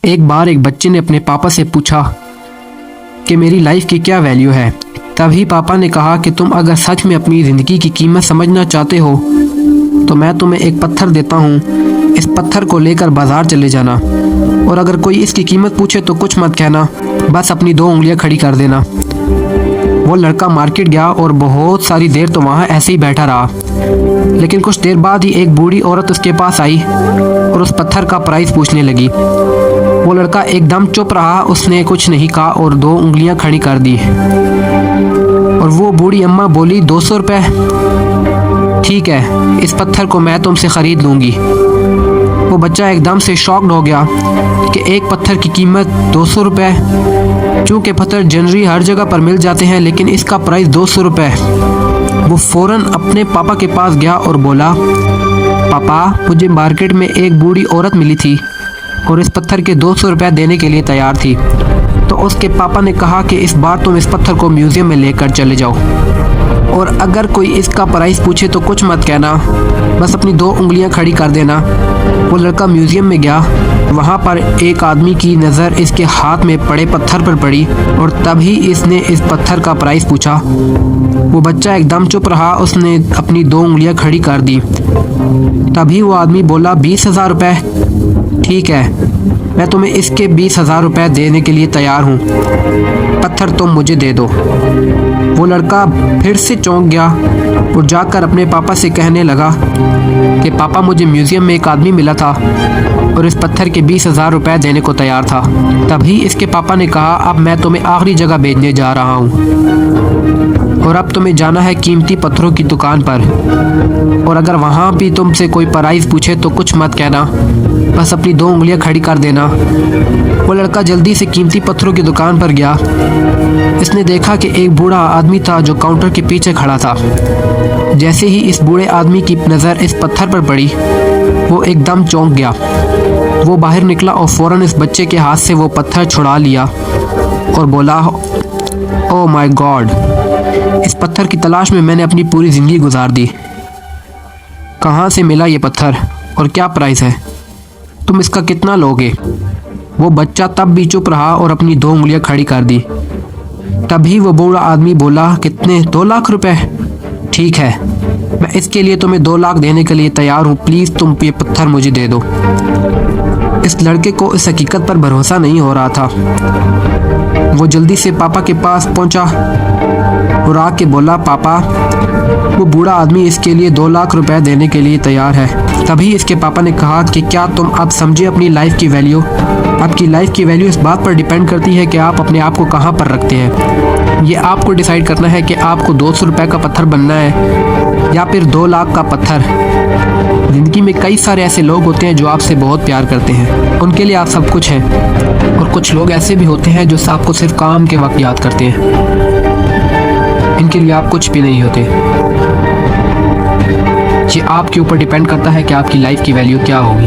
एक बार एक बच्चे ने अपने पापा से पूछा कि मेरी लाइफ की क्या वैल्यू है। तभी पापा ने कहा कि तुम अगर सच में अपनी ज़िंदगी की कीमत समझना चाहते हो तो मैं तुम्हें एक पत्थर देता हूँ। इस पत्थर को लेकर बाजार चले जाना और अगर कोई इसकी कीमत पूछे तो कुछ मत कहना, बस अपनी 2 उंगलियां खड़ी कर देना। वो लड़का मार्केट गया और बहुत सारी देर तो वहाँ ऐसे ही बैठा रहा, लेकिन कुछ देर बाद ही एक बूढ़ी औरत उसके पास आई और उस पत्थर का प्राइस पूछने लगी। वो लड़का एकदम चुप रहा, उसने कुछ नहीं कहा और 2 उंगलियां खड़ी कर दी। और वो बूढ़ी अम्मा बोली, 200 रुपये? ठीक है, इस पत्थर को मैं तुमसे ख़रीद लूँगी। वो बच्चा एकदम से शॉक्ड हो गया कि एक पत्थर की कीमत 200 रुपये। चूँकि पत्थर जनरली हर जगह पर मिल जाते हैं, लेकिन इसका प्राइस 200 रुपये। वो फ़ौरन अपने पापा के पास गया और बोला, पापा मुझे मार्केट में एक बूढ़ी औरत मिली थी और इस पत्थर के 200 रुपये देने के लिए तैयार थी। तो उसके पापा ने कहा कि इस बार तुम इस पत्थर को म्यूज़ियम में लेकर चले जाओ और अगर कोई इसका प्राइस पूछे तो कुछ मत कहना, बस अपनी 2 उंगलियां खड़ी कर देना। वो लड़का म्यूज़ियम में गया। वहाँ पर एक आदमी की नज़र इसके हाथ में पड़े पत्थर पर पड़ी और तभी इसने इस पत्थर का प्राइस पूछा। वो बच्चा एकदम चुप रहा, उसने अपनी 2 उंगलियां खड़ी कर दी। तभी वो आदमी बोला, 20,000 रुपये? ठीक है, मैं तुम्हें इसके 20,000 रुपये देने के लिए तैयार हूँ, पत्थर तुम मुझे दे दो। वो लड़का फिर से चौंक गया और जाकर अपने पापा से कहने लगा कि पापा मुझे म्यूज़ियम में एक आदमी मिला था और इस पत्थर के 20,000 रुपये देने को तैयार था। तभी इसके पापा ने कहा, अब मैं तुम्हें आखिरी जगह भेजने जा रहा हूँ और अब तुम्हें जाना है कीमती पत्थरों की दुकान पर और अगर वहाँ भी तुमसे कोई प्राइस पूछे तो कुछ मत कहना, बस अपनी 2 उंगलियां खड़ी कर देना। वो लड़का जल्दी से कीमती पत्थरों की दुकान पर गया। इसने देखा कि एक बूढ़ा आदमी था जो काउंटर के पीछे खड़ा था। जैसे ही इस बूढ़े आदमी की नज़र इस पत्थर पर पड़ी, वो एकदम चौंक गया। वो बाहर निकला और फ़ौरन इस बच्चे के हाथ से वो पत्थर छुड़ा लिया और बोला, ओह माय गॉड, इस पत्थर की तलाश में मैंने अपनी पूरी ज़िंदगी गुजार दी। कहाँ से मिला ये पत्थर और क्या प्राइस है? तुम इसका कितना लोगे? वो बच्चा तब भी चुप रहा और अपनी 2 उंगलियां खड़ी कर दी। तभी वो बूढ़ा आदमी बोला, कितने? 2 लाख रुपए? ठीक है, मैं इसके लिए तुम्हें 2 लाख देने के लिए तैयार हूँ, प्लीज़ तुम ये पत्थर मुझे दे दो। इस लड़के को इस हकीकत पर भरोसा नहीं हो रहा था। वो जल्दी से पापा के पास पहुंचा और आके बोला, पापा वो बूढ़ा आदमी इसके लिए 2 लाख रुपए देने के लिए तैयार है। तभी इसके पापा ने कहा कि क्या तुम अब समझे अपनी लाइफ की वैल्यू? आपकी लाइफ की वैल्यू इस बात पर डिपेंड करती है कि आप अपने आप को कहाँ पर रखते हैं। ये आपको डिसाइड करना है कि आपको 200 रुपये का पत्थर बनना है या फिर 2 लाख का पत्थर। ज़िंदगी में कई सारे ऐसे लोग होते हैं जो आपसे बहुत प्यार करते हैं, उनके लिए आप सब कुछ हैं, और कुछ लोग ऐसे भी होते हैं जो आपको सिर्फ काम के वक्त याद करते हैं, इनके लिए आप कुछ भी नहीं होते। ये आपके ऊपर डिपेंड करता है कि आपकी लाइफ की वैल्यू क्या होगी।